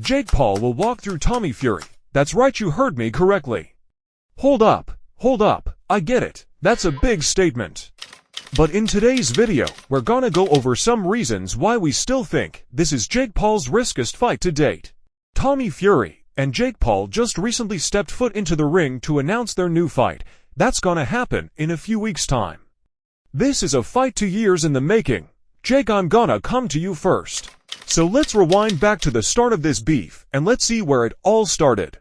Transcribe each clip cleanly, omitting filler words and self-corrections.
Jake Paul will walk through Tommy Fury. That's right, you heard me correctly. Hold up, I get it, that's a big statement. But in today's video, we're gonna go over some reasons why we still think this is Jake Paul's riskiest fight to date. Tommy Fury and Jake Paul just recently stepped foot into the ring to announce their new fight. That's gonna happen in a few weeks' time. This is a fight 2 years in the making. Jake, I'm gonna come to you first. So let's rewind back to the start of this beef, and let's see where it all started.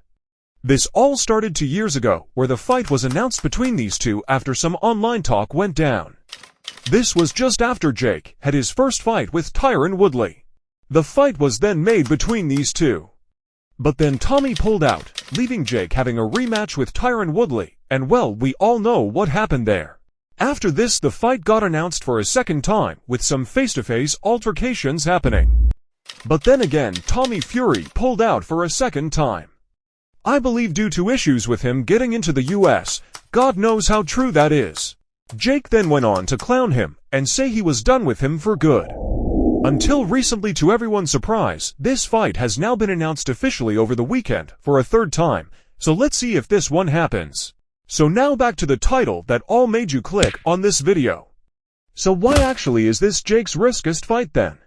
This all started 2 years ago, where the fight was announced between these two after some online talk went down. This was just after Jake had his first fight with Tyron Woodley. The fight was then made between these two. But then Tommy pulled out, leaving Jake having a rematch with Tyron Woodley, and well, we all know what happened there. After this, the fight got announced for a second time, with some face-to-face altercations happening. But then again, Tommy Fury pulled out for a second time. I believe due to issues with him getting into the US, God knows how true that is. Jake then went on to clown him, and say he was done with him for good. Until recently, to everyone's surprise, this fight has now been announced officially over the weekend for a third time, so let's see if this one happens. So now back to the title that all made you click on this video. So why actually is this Jake's riskiest fight then?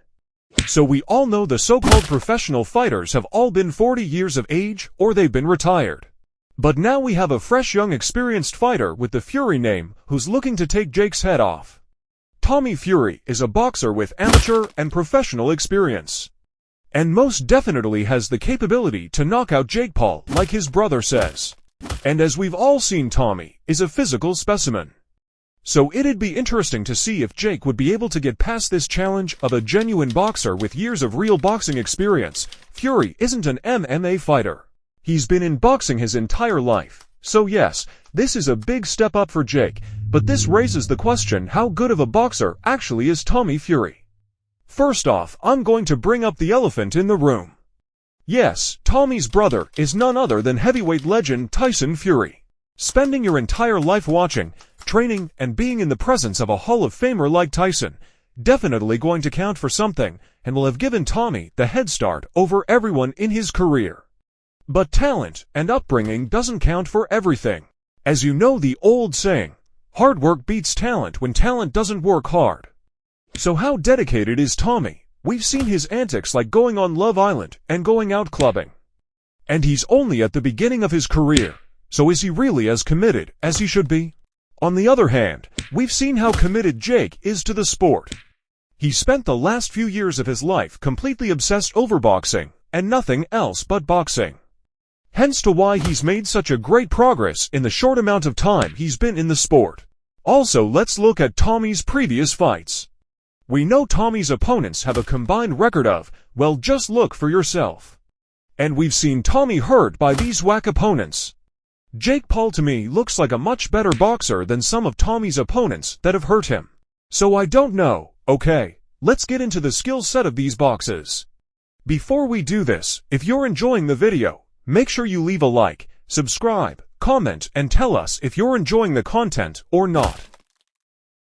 So we all know the so-called professional fighters have all been 40 years of age or they've been retired. But now we have a fresh young experienced fighter with the Fury name who's looking to take Jake's head off. Tommy Fury is a boxer with amateur and professional experience. And most definitely has the capability to knock out Jake Paul like his brother says. And as we've all seen, Tommy is a physical specimen. So it'd be interesting to see if Jake would be able to get past this challenge of a genuine boxer with years of real boxing experience. Fury isn't an MMA fighter. He's been in boxing his entire life. So yes, this is a big step up for Jake, but this raises the question, how good of a boxer actually is Tommy Fury? First off, I'm going to bring up the elephant in the room. Yes, Tommy's brother is none other than heavyweight legend Tyson Fury. Spending your entire life watching, training, and being in the presence of a Hall of Famer like Tyson, definitely going to count for something, and will have given Tommy the head start over everyone in his career. But talent and upbringing doesn't count for everything. As you know the old saying, hard work beats talent when talent doesn't work hard. So how dedicated is Tommy? We've seen his antics like going on Love Island and going out clubbing. And he's only at the beginning of his career, so is he really as committed as he should be? On the other hand, we've seen how committed Jake is to the sport. He spent the last few years of his life completely obsessed over boxing, and nothing else but boxing. Hence to why he's made such a great progress in the short amount of time he's been in the sport. Also, let's look at Tommy's previous fights. We know Tommy's opponents have a combined record of, well, just look for yourself. And we've seen Tommy hurt by these whack opponents. Jake Paul to me looks like a much better boxer than some of Tommy's opponents that have hurt him. So I don't know. Okay, let's get into the skill set of these boxes. Before we do this, if you're enjoying the video, make sure you leave a like, subscribe, comment, and tell us if you're enjoying the content or not.